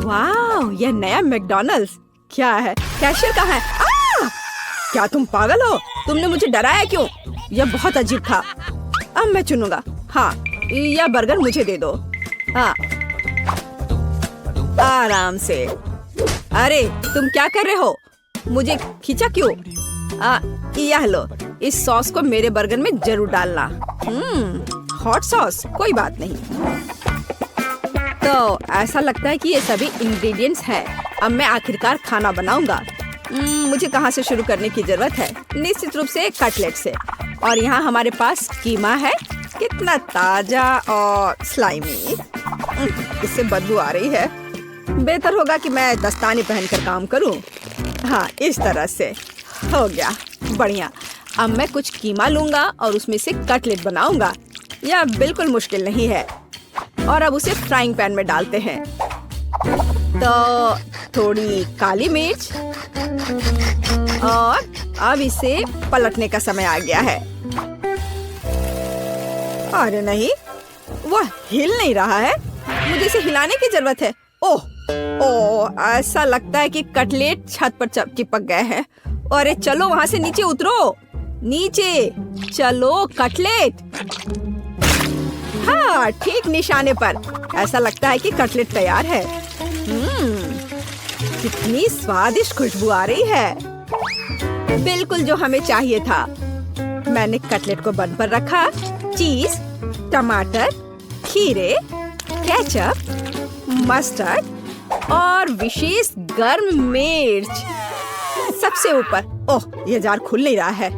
वाह, यह नया मैकडॉनल्ड्स क्या है? कैशियर कहाँ है? क्या तुम पागल हो? तुमने मुझे डराया क्यों? यह बहुत अजीब था। अब मैं चुनूंगा। हाँ, यह बर्गर मुझे दे दो। हाँ, आराम से। अरे तुम क्या कर रहे हो? मुझे खींचा क्यों? यह लो, इस सॉस को मेरे बर्गर में जरूर डालना। हॉट सॉस, कोई बात नहीं। तो ऐसा लगता है कि ये सभी इंग्रेडिएंट्स हैं। अब मैं आखिरकार खाना बनाऊंगा। मुझे कहाँ से शुरू करने की जरूरत है? निश्चित रूप से कटलेट से। और यहाँ हमारे पास कीमा है, कितना ताजा और स्लाइमी। इससे बदबू आ रही है। बेहतर होगा कि मैं दस्ताने पहनकर काम करूं। हाँ, इस तरह से हो गया। बढ़िया। अब मैं कुछ कीमा लूंगा और उसमें से कटलेट बनाऊंगा। यह बिल्कुल मुश्किल नहीं है। और अब उसे फ्राइंग पैन में डालते हैं। तो थोड़ी काली मिर्च, और अब इसे पलटने का समय आ गया है। अरे नहीं, वह हिल नहीं रहा है। मुझे इसे हिलाने की जरूरत है। ओह, ऐसा लगता है कि कटलेट छत पर चिपक गए हैं। अरे चलो वहाँ से नीचे उतरो। नीचे चलो कटलेट। हाँ, ठीक निशाने पर। ऐसा लगता है कि कटलेट तैयार है। कितनी स्वादिष्ट खुशबू आ रही है। बिल्कुल जो हमें चाहिए था। मैंने कटलेट को बन पर रखा। चीज, टमाटर, खीरे, केचप, मस्टर्ड और विशेष गर्म मिर्च सबसे ऊपर। ओह, यह जार खुल नहीं रहा है।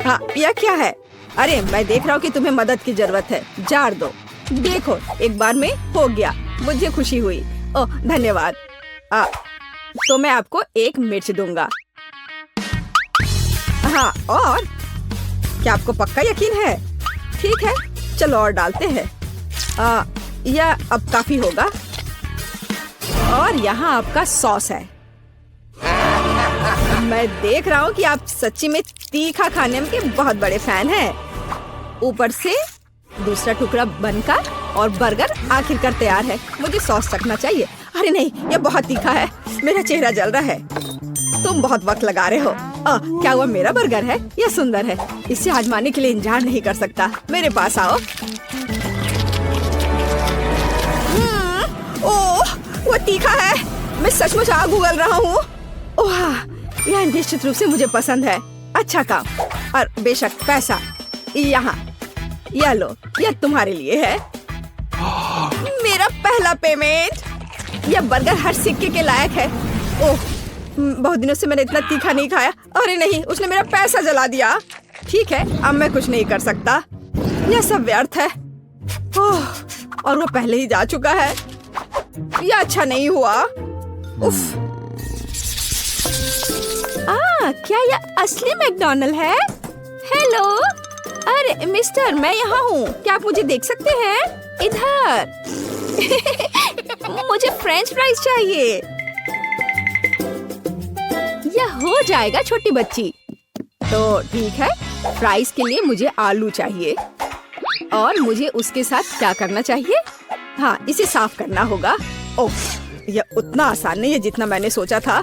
हाँ, यह क्या है? अरे मैं देख रहा हूँ कि तुम्हें मदद की जरूरत है। जार दो। देखो, एक बार में हो गया। मुझे खुशी हुई। ओह, धन्यवाद। तो मैं आपको एक मिर्च दूंगा। हाँ, और क्या आपको पक्का यकीन है? ठीक है, चलो और डालते हैं। यह अब काफी होगा। और यहाँ आपका सॉस है। मैं देख रहा हूँ कि आप सच्ची में तीखा खाने के बहुत बड़े फैन हैं। ऊपर से दूसरा टुकड़ा बनकर और बर्गर आखिरकार तैयार है। मुझे सॉस चखना चाहिए। अरे नहीं, यह बहुत तीखा है। मेरा चेहरा जल रहा है। तुम बहुत वक्त लगा रहे हो। क्या वह मेरा बर्गर है? यह सुंदर है। इसे आजमाने के लिए इंतजार नहीं कर सकता। मेरे पास आओ। ओह, वो तीखा है। मैं सचमुच आग उगल रहा हूँ। ओह, यह निश्चित रूप से मुझे पसंद है। अच्छा काम। और बेशक पैसा यहाँ, यह लो, यह तुम्हारे लिए है। मेरा पहला पेमेंट। यह बर्गर हर सिक्के के लायक है। ओह, बहुत दिनों से मैंने इतना तीखा नहीं खाया। अरे नहीं, उसने मेरा पैसा जला दिया। ठीक है, अब मैं कुछ नहीं कर सकता। यह सब व्यर्थ है। ओह, और वो पहले ही जा चुका है। यह अच्छा नहीं हुआ। उफ। क्या यह असली मैकडॉनल्ड है? हेलो, अरे मिस्टर, मैं यहाँ हूँ। क्या आप मुझे देख सकते हैं? इधर। मुझे फ्रेंच फ्राइज चाहिए। यह हो जाएगा छोटी बच्ची। तो ठीक है, फ्राइज के लिए मुझे आलू चाहिए। और मुझे उसके साथ क्या करना चाहिए? हाँ, इसे साफ करना होगा। ओह, यह उतना आसान नहीं है जितना मैंने सोचा था।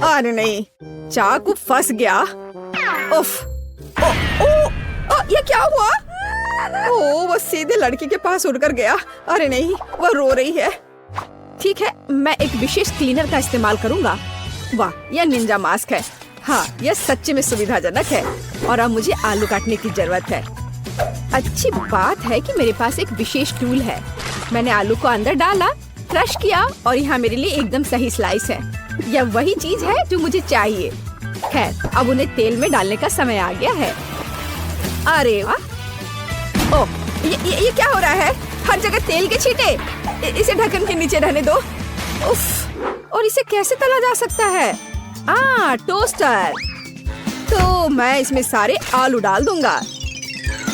अरे नहीं, चाकू फंस गया। उफ। यह क्या हुआ? ओह, वो सीधे लड़की के पास उड़कर गया। अरे नहीं, वह रो रही है। ठीक है, मैं एक विशेष क्लीनर का इस्तेमाल करूंगा। वाह, यह निंजा मास्क है। हाँ, यह सच्ची में सुविधाजनक है। और अब मुझे आलू काटने की जरूरत है। अच्छी बात है कि मेरे पास एक विशेष टूल है। मैंने आलू को अंदर डाला, क्रश किया और यहाँ मेरे लिए एकदम सही स्लाइस है। यह वही चीज है जो मुझे चाहिए। खैर, अब उन्हें तेल में डालने का समय आ गया है। अरे वाह! ओह, ये क्या हो रहा है? हर जगह तेल के छींटे। इसे ढक्कन के नीचे रहने दो। उफ, और इसे कैसे तला जा सकता है? टोस्टर। तो मैं इसमें सारे आलू डाल दूंगा।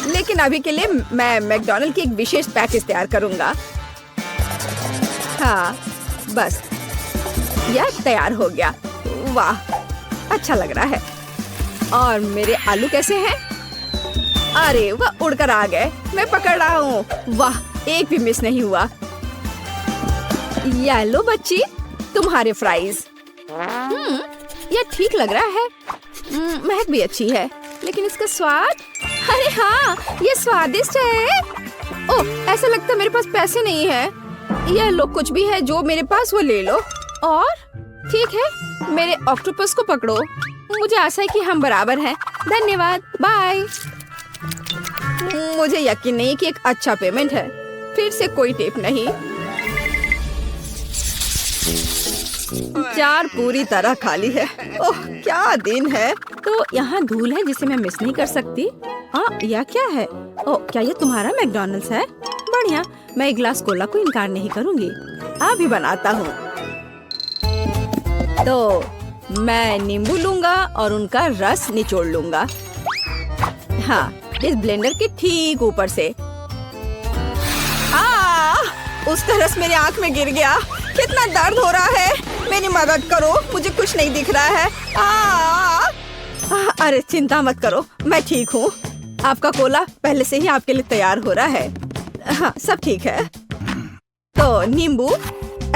लेकिन अभी के लिए मैं मैकडॉनल्ड की एक विशेष पैकेज तैयार करूंगा। हाँ, बस यह तैयार हो गया। वाह, अच्छा लग रहा है। और मेरे आलू कैसे हैं? अरे वह उड़कर आ गए। मैं पकड़ रहा हूँ। वाह, एक भी मिस नहीं हुआ। ये लो बच्ची, तुम्हारे फ्राइज। यह ठीक लग रहा है। महक भी अच्छी है, लेकिन इसका स्वाद, अरे हाँ, ये स्वादिष्ट है। ओह, ऐसा लगता है मेरे पास पैसे नहीं है। यह लो, कुछ भी है जो मेरे पास वो ले लो। और ठीक है, मेरे ऑक्टोपस को पकड़ो। मुझे आशा है कि हम बराबर हैं। धन्यवाद, बाय। मुझे यकीन नहीं कि एक अच्छा पेमेंट है। फिर से कोई टेप नहीं। जार पूरी तरह खाली है। ओह, क्या दिन है। तो यहाँ धूल है जिसे मैं मिस नहीं कर सकती। हाँ, यह क्या है? ओह, क्या ये तुम्हारा मैकडॉनल्ड्स है? बढ़िया, मैं एक गिलास कोला को इनकार नहीं करूँगी। अभी बनाता हूँ। तो मैं नींबू लूंगा और उनका रस निचोड़ लूंगा। हाँ, इस ब्लेंडर के ठीक ऊपर से। उसका रस मेरी आंख में गिर गया। कितना दर्द हो रहा है। मेरी मदद करो, मुझे कुछ नहीं दिख रहा है। अरे चिंता मत करो, मैं ठीक हूँ। आपका कोला पहले से ही आपके लिए तैयार हो रहा है। हाँ, सब ठीक है। तो नींबू,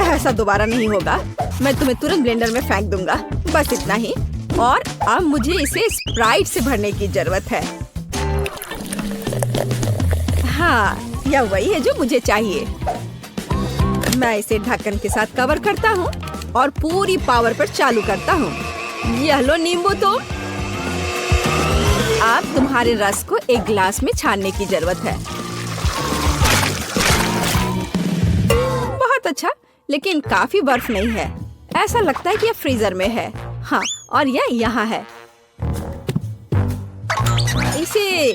ऐसा दोबारा नहीं होगा। मैं तुम्हें तुरंत ब्लेंडर में फेंक दूंगा। बस इतना ही। और अब मुझे इसे स्प्राइट से भरने की जरूरत है। हाँ, यह वही है जो मुझे चाहिए। मैं इसे ढक्कन के साथ कवर करता हूँ और पूरी पावर पर चालू करता हूँ। यह लो नींबू। तो अब तुम्हारे रस को एक गिलास में छानने की जरूरत है। बहुत अच्छा, लेकिन काफी बर्फ नहीं है। ऐसा लगता है कि यह फ्रीजर में है। हाँ, और यह यहाँ है। इसे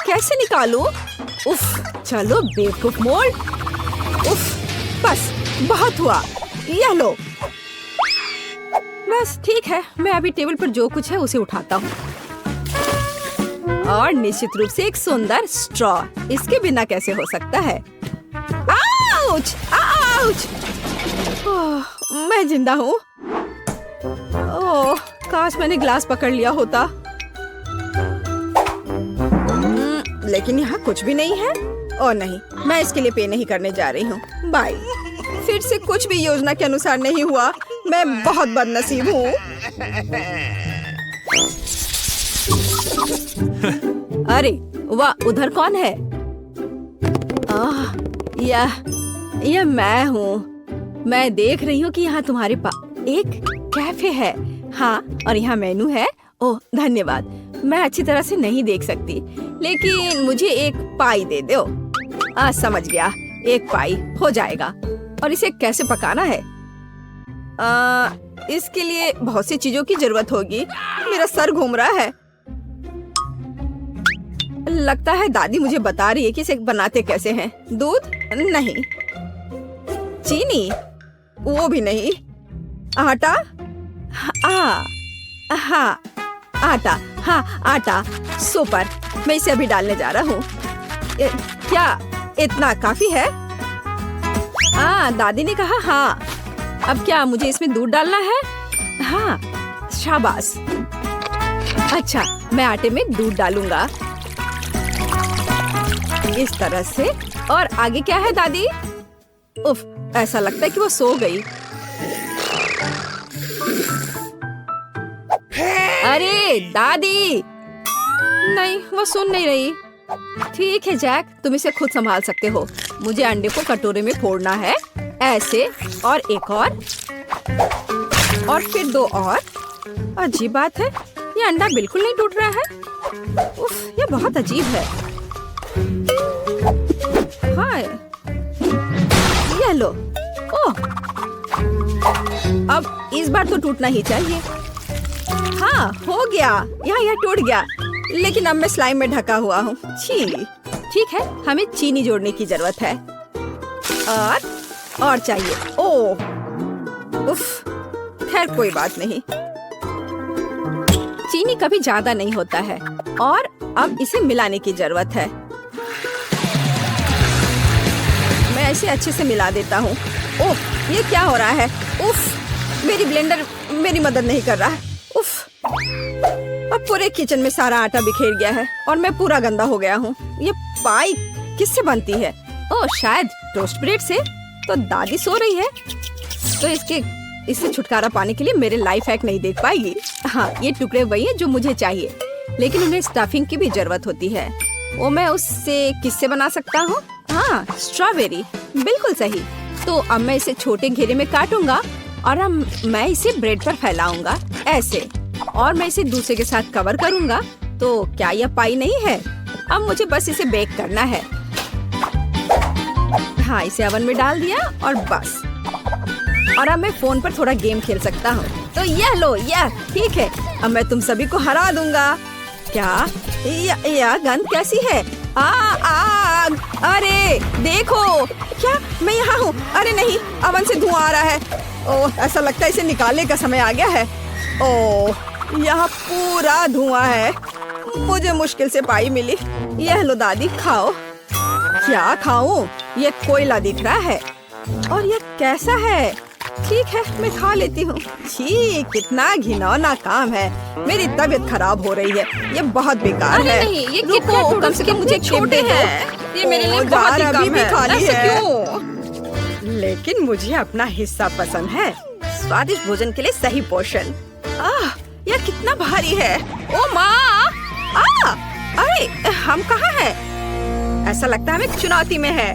कैसे निकालूं? उफ, चलो बेवकूफ मोल्ड। उफ, बस बहुत हुआ। यह लो। बस ठीक है, मैं अभी टेबल पर जो कुछ है उसे उठाता हूँ। और निश्चित रूप से एक सुंदर स्ट्रॉ। इसके बिना कैसे हो सकता है? आउच! आउच! मैं जिंदा हूँ। ओह, काश मैंने ग्लास पकड़ लिया होता। लेकिन यहाँ कुछ भी नहीं है। ओह नहीं, मैं इसके लिए पे नहीं करने जा रही हूँ। बाय। फिर से कुछ भी योजना के अनुसार नहीं हुआ। मैं बहुत बदनसीब हूँ। अरे वाह, उधर कौन है? यह मैं हूँ। मैं देख रही हूँ कि यहाँ तुम्हारे पास एक कैफे है। हाँ, और यहाँ मेनू है। ओह धन्यवाद। मैं अच्छी तरह से नहीं देख सकती, लेकिन मुझे एक पाई दे दो। समझ गया, एक पाई हो जाएगा। और इसे कैसे पकाना है? इसके लिए बहुत सी चीजों की जरूरत होगी। मेरा सर घूम रहा है। लगता है दादी मुझे बता रही है कि इसे बनाते कैसे हैं। दूध नहीं, चीनी वो भी नहीं, आटा, हाँ आटा, हाँ आटा, सुपर। मैं इसे अभी डालने जा रहा हूँ। क्या इतना काफी है? दादी ने कहा हाँ। अब क्या मुझे इसमें दूध डालना है? हाँ, शाबाश। अच्छा, मैं आटे में दूध डालूंगा इस तरह से। और आगे क्या है दादी? उफ, ऐसा लगता है कि वो सो गई। अरे दादी! नहीं, वो सुन नहीं रही। ठीक है जैक, तुम इसे खुद संभाल सकते हो। मुझे अंडे को कटोरे में फोड़ना है, ऐसे, और एक और फिर दो और। अजीब बात है, ये अंडा बिल्कुल नहीं टूट रहा है। उफ, ये बहुत अजीब है। हाँ, ये लो। ओह, अब इस बार तो टूटना ही चाहिए। हाँ, हो गया। यह टूट गया, लेकिन अब मैं स्लाइम में ढका हुआ हूँ। छी। ठीक है, हमें चीनी जोड़ने की जरूरत है। और चाहिए। ओह, उफ, खैर कोई बात नहीं। चीनी कभी ज्यादा नहीं होता है। और अब इसे मिलाने की जरूरत है। मैं इसे अच्छे से मिला देता हूँ। ओह, ये क्या हो रहा है? उफ, मेरी ब्लेंडर मेरी मदद नहीं कर रहा है। उफ, अब पूरे किचन में सारा आटा बिखेर गया है और मैं पूरा गंदा हो गया हूँ। ये पाई किससे बनती है? ओह, शायद टोस्ट ब्रेड से। तो दादी सो रही है, तो इसके इससे छुटकारा पाने के लिए मेरे लाइफ हैक नहीं देख पाएगी। हाँ, ये टुकड़े वही है जो मुझे चाहिए, लेकिन उन्हें स्टफिंग की भी जरूरत होती है। वो मैं उससे किससे बना सकता हूँ? हाँ, स्ट्रॉबेरी, बिल्कुल सही। तो अब मैं इसे छोटे घेरे में काटूंगा और अब मैं इसे ब्रेड पर फैलाऊंगा ऐसे, और मैं इसे दूसरे के साथ कवर करूंगा। तो क्या यह पाई नहीं है? अब मुझे बस इसे बेक करना है। हाँ, इसे ओवन में डाल दिया और बस। और अब मैं फोन पर थोड़ा गेम खेल सकता हूँ। तो यह लो, यह ठीक है। अब मैं तुम सभी को हरा दूंगा। क्या यह गंध कैसी है? आग! अरे देखो, क्या मैं यहाँ हूँ? अरे नहीं, ओवन से धुआं आ रहा है। ओह, ऐसा लगता है इसे निकालने का समय आ गया है। ओह, यहाँ पूरा धुआं है। मुझे मुश्किल से पाई मिली। यह लो दादी, खाओ। क्या खाऊं? ये कोयला दिख रहा है। और ये कैसा है? ठीक है, मैं खा लेती हूँ। छी, कितना घिनौना काम है। मेरी तबीयत खराब हो रही है। ये बहुत बेकार है। नहीं, ये रुको, कम से कम मुझे छोटे हैं। ये मेरे लिए बहुत ही कम है। खाली ऐसा है। क्यों? लेकिन मुझे अपना हिस्सा पसंद है। स्वादिष्ट भोजन के लिए सही पोषण। यह कितना भारी है। ओ माँ! अरे, हम कहाँ हैं? ऐसा लगता है हम एक चुनौती में है।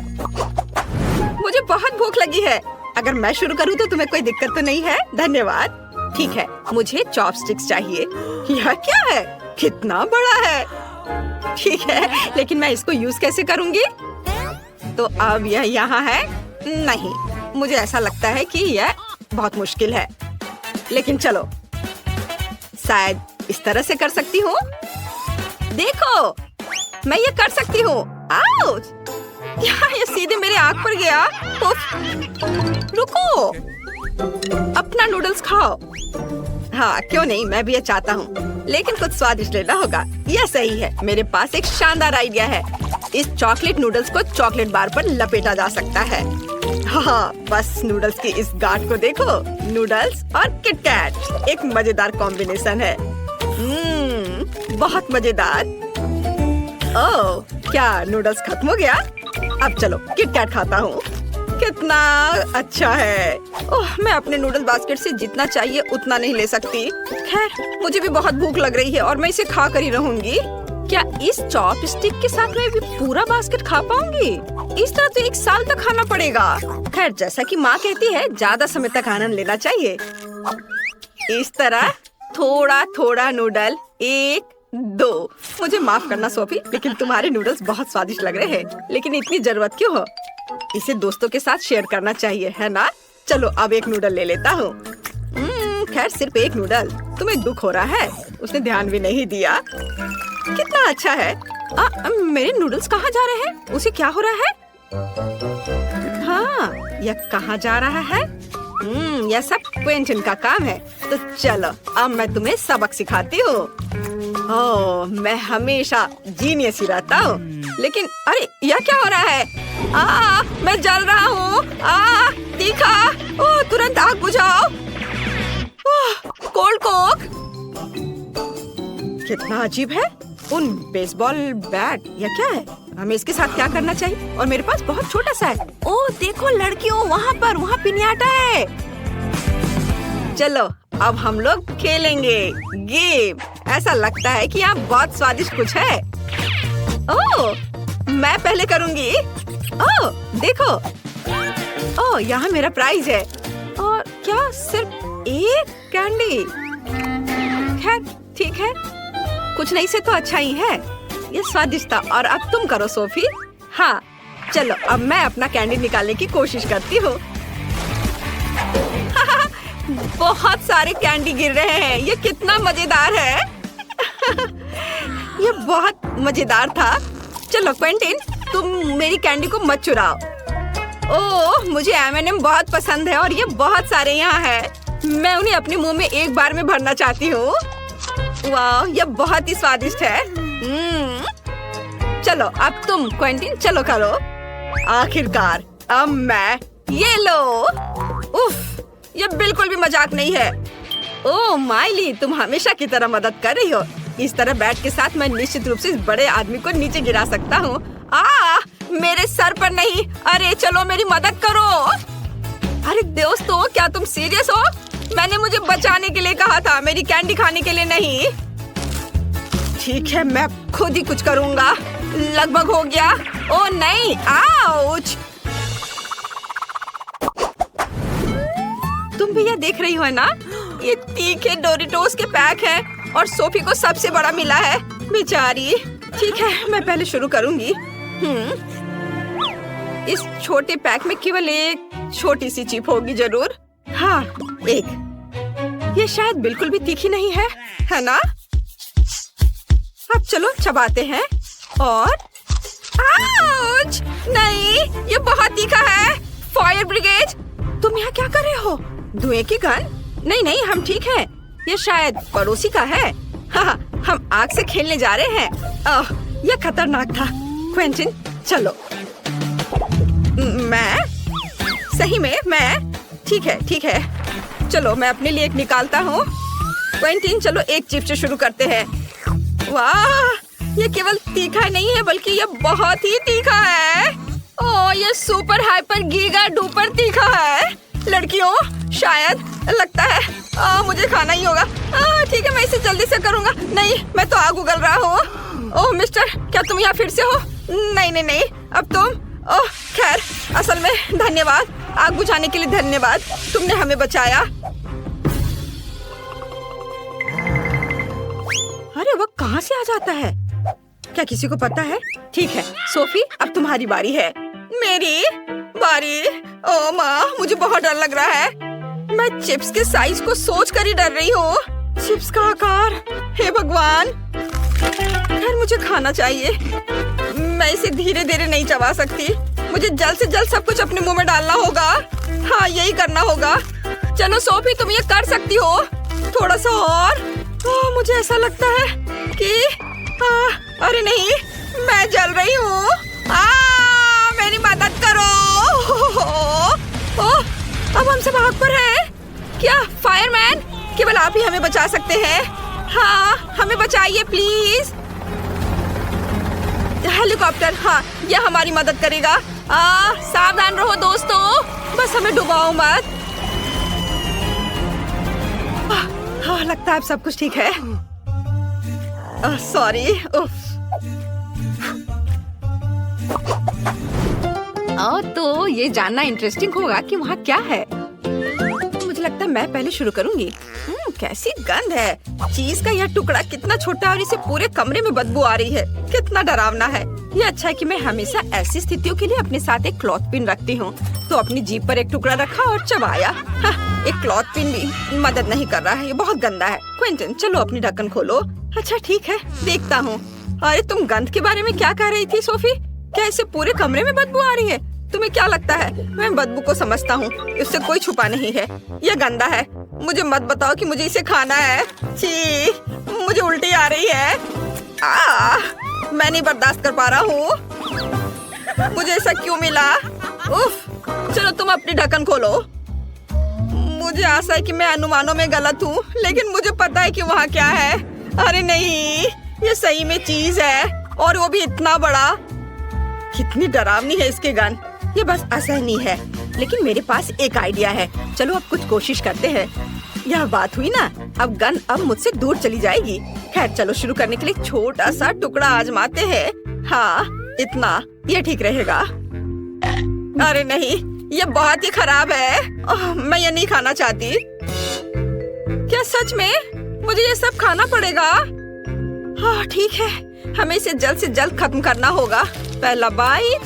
मुझे बहुत भूख लगी है। अगर मैं शुरू करूँ तो तुम्हें कोई दिक्कत तो नहीं है? धन्यवाद। ठीक है, मुझे चॉपस्टिक्स चाहिए। यह क्या है? कितना बड़ा है। ठीक है, लेकिन मैं इसको यूज कैसे करूँगी? तो अब यह यहाँ है? नहीं, मुझे ऐसा लगता है कि यह बहुत मुश्किल है। लेकिन चलो, शायद इस तरह से कर सकती हूँ। देखो, मैं ये कर सकती हूँ। आउच! ये सीधे मेरे आँख पर गया। रुको, अपना नूडल्स खाओ। हाँ, क्यों नहीं, मैं भी ये चाहता हूँ, लेकिन कुछ स्वादिष्ट लेना होगा। यह सही है, मेरे पास एक शानदार आइडिया है। इस चॉकलेट नूडल्स को चॉकलेट बार पर लपेटा जा सकता है। हाँ, बस नूडल्स की इस गांठ को देखो। नूडल्स और किटकैट, एक मजेदार कॉम्बिनेशन है। बहुत मजेदार। ओह, क्या नूडल्स खत्म हो गया? अब चलो किटकैट खाता हूँ। कितना अच्छा है। ओह, मैं अपने नूडल बास्केट से जितना चाहिए उतना नहीं ले सकती। खैर, मुझे भी बहुत भूख लग रही है और मैं इसे खा कर ही रहूंगी। क्या इस चॉपस्टिक के साथ मैं भी पूरा बास्केट खा पाऊंगी? इस तरह तो 1 साल तक खाना पड़ेगा। खैर, जैसा कि माँ कहती है, ज्यादा समय तक आनंद लेना चाहिए। इस तरह थोड़ा थोड़ा नूडल, 1, 2। मुझे माफ करना सोफी, लेकिन तुम्हारे नूडल्स बहुत स्वादिष्ट लग रहे हैं। लेकिन इतनी जरूरत क्यों हो? इसे दोस्तों के साथ शेयर करना चाहिए, है ना? चलो, अब एक नूडल ले लेता हूँ। खैर, सिर्फ एक नूडल। तुम्हें दुख हो रहा है? उसने ध्यान भी नहीं दिया। कितना अच्छा है। मेरे नूडल्स कहाँ जा रहे हैं? उसे क्या हो रहा है? हाँ, यह कहाँ जा रहा है? यह सब क्विंटन का काम है। तो चलो, अब मैं तुम्हें सबक सिखाती हूँ। ओह, मैं हमेशा जीनियस ही रहता हूँ। लेकिन अरे, यह क्या हो रहा है? मैं जल रहा हूँ। तीखा! ओह, तुरंत आग बुझाओ। Cold Coke! कितना अजीब है। उन बेसबॉल बैट, यह क्या है? हमें इसके साथ क्या करना चाहिए? और मेरे पास बहुत छोटा सा है। ओह देखो लड़कियों, वहाँ पिनियाटा है। चलो, अब हम लोग खेलेंगे गेम। ऐसा लगता है कि यहाँ बहुत स्वादिष्ट कुछ है। ओह, मैं पहले करूँगी। ओह देखो, ओह यहाँ मेरा प्राइज है। और क्या सिर्फ एक कैंडी? खैर ठीक है, कुछ नहीं से तो अच्छा ही है। ये स्वादिष्ट था। और अब तुम करो सोफी। हाँ चलो, अब मैं अपना कैंडी निकालने की कोशिश करती हूँ। बहुत सारे कैंडी गिर रहे हैं। ये कितना मजेदार है। ये बहुत मजेदार था। चलो क्विंटिन, तुम मेरी कैंडी को मत चुराओ। ओह, मुझे M&M बहुत पसंद है और ये बहुत सारे यहाँ है। मैं उन्हें अपने मुंह में एक बार में भरना चाहती हूँ। वाह, ये बहुत ही स्वादिष्ट है। चलो अब तुम क्विंटिन, चलो करो। आखिरकार अब मैं। ये लो। उफ, ये बिल्कुल भी मजाक नहीं है। ओह माइली, तुम हमेशा की तरह मदद कर रही हो। इस तरह बैट के साथ मैं निश्चित रूप से इस बड़े आदमी को नीचे गिरा सकता हूँ। मेरे सर पर नहीं। अरे चलो मेरी मदद करो। अरे दोस्तों, क्या तुम सीरियस हो? मैंने मुझे बचाने के लिए कहा था, मेरी कैंडी खाने के लिए नहीं। ठीक है, मैं खुद ही कुछ करूंगा। लगभग हो गया। ओ नहीं, आउच! तुम भी ये देख रही हो ना? ये तीखे डोरिटोस के पैक हैं और सोफी को सबसे बड़ा मिला है, बेचारी। ठीक है, मैं पहले शुरू करूंगी। इस छोटे पैक में केवल एक छोटी सी चिप होगी जरूर। हाँ, एक। ये शायद बिल्कुल भी तीखी नहीं है ना? अब चलो चबाते हैं और आउच! नहीं, ये बहुत तीखा है। फायर ब्रिगेड, तुम यहाँ क्या कर रहे हो? धुएं की गन? नहीं नहीं, हम ठीक हैं। ये शायद पड़ोसी का है। हाँ, हम आग से खेलने जा रहे हैं। ये खतरनाक था। क्वेंटिन, चलो। मैं? सही में मैं? ठीक है। चलो, मैं अपने लिए एक निकालता हूँ। क्वेंटिन, चलो एक चिप से शुरू करते हैं। वाह, ये केवल तीखा नहीं है बल्कि ये बहुत ही तीखा है। ओह, ये सुपर हाइपर गीगा डुपर तीखा है। लड़कियों, शायद लगता है मुझे खाना ही होगा। ठीक है, मैं इसे जल्दी से करूँगा। नहीं, मैं तो आग उगल रहा हूँ। ओह मिस्टर, क्या तुम यहाँ फिर से हो? नहीं, अब तुम? ओह खैर, असल में धन्यवाद, आग बुझाने के लिए धन्यवाद, तुमने हमें बचाया। अरे वो कहाँ से आ जाता है? क्या किसी को पता है? ठीक है सोफी, अब तुम्हारी बारी है। मेरी बारी? ओह माँ, मुझे बहुत डर लग रहा है। मैं चिप्स के साइज को सोच कर ही डर रही हूँ। चिप्स का आकार, हे भगवान। खैर, मुझे खाना चाहिए। मैं इसे धीरे धीरे नहीं चबा सकती। मुझे जल्द से जल्द सब कुछ अपने मुंह में डालना होगा। हाँ, यही करना होगा। चलो सोफी, तुम ये कर सकती हो। थोड़ा सा और। मुझे ऐसा लगता है कि अरे नहीं, मैं जल रही हूँ। मेरी मदद करो। अब हम सब आग पर हैं। क्या फायरमैन? केवल आप ही हमें बचा सकते हैं। हाँ, हमें बचाइए प्लीज। हेलीकॉप्टर, हाँ, यह हमारी मदद करेगा। सावधान रहो दोस्तों, बस हमें डुबाओ मत। हाँ, लगता है अब सब कुछ ठीक है। सॉरी। तो ये जानना इंटरेस्टिंग होगा कि वहाँ क्या है। मुझे लगता है मैं पहले शुरू करूंगी। कैसी गंध है। चीज का यह टुकड़ा कितना छोटा है और इसे पूरे कमरे में बदबू आ रही है। कितना डरावना है। ये अच्छा है कि मैं हमेशा ऐसी स्थितियों के लिए अपने साथ एक क्लॉथ पिन रखती हूँ। तो अपनी जीभ पर एक टुकड़ा रखा और चबाया। एक क्लॉथ पिन भी मदद नहीं कर रहा है, ये बहुत गंदा है। क्विंटन, चलो अपनी ढक्कन खोलो। अच्छा ठीक है, देखता हूँ। अरे तुम गंध के बारे में क्या कह रही थी सोफी? क्या इसे पूरे कमरे में बदबू आ रही है? तुम्हें क्या लगता है? मैं बदबू को समझता हूँ, इससे कोई छुपा नहीं है। यह गंदा है। मुझे मत बताओ कि मुझे इसे खाना है। छी, मुझे उल्टी आ रही है। मैं नहीं बर्दाश्त कर पा रहा हूँ। मुझे ऐसा क्यों मिला? उफ, चलो तुम अपनी ढक्कन खोलो। मुझे आशा है कि मैं अनुमानों में गलत हूँ, लेकिन मुझे पता है कि वहाँ क्या है। अरे नहीं, ये सही में चीज है और वो भी इतना बड़ा। कितनी डरावनी है इसके गन। ये बस असहनीय है, लेकिन मेरे पास एक आइडिया है। चलो अब कुछ कोशिश करते हैं। यह बात हुई ना, अब गन अब मुझसे दूर चली जाएगी। खैर चलो शुरू करने के लिए छोटा सा टुकड़ा आजमाते हैं। हाँ, इतना, ये ठीक रहेगा। अरे नहीं, ये बहुत ही खराब है। मैं ये नहीं खाना चाहती। क्या सच में? मुझे ये सब खाना पड़ेगा? हाँ ठीक है, हमें इसे जल्द से जल्द खत्म करना होगा। पहला बाइट,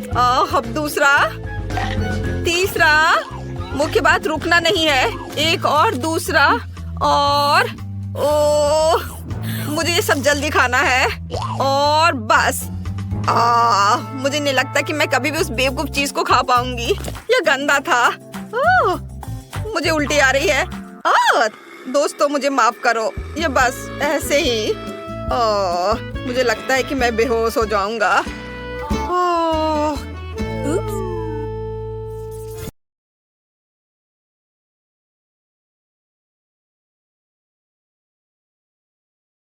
अब दूसरा, तीसरा। मुख्य बात रुकना नहीं है। एक और दूसरा और मुझे ये सब जल्दी खाना है और बस। मुझे नहीं लगता कि मैं कभी भी उस बेवकूफ चीज को खा पाऊंगी। ये गंदा था। मुझे उल्टी आ रही है। दोस्तों मुझे माफ करो, ये बस ऐसे ही। मुझे लगता है कि मैं बेहोश हो जाऊंगा।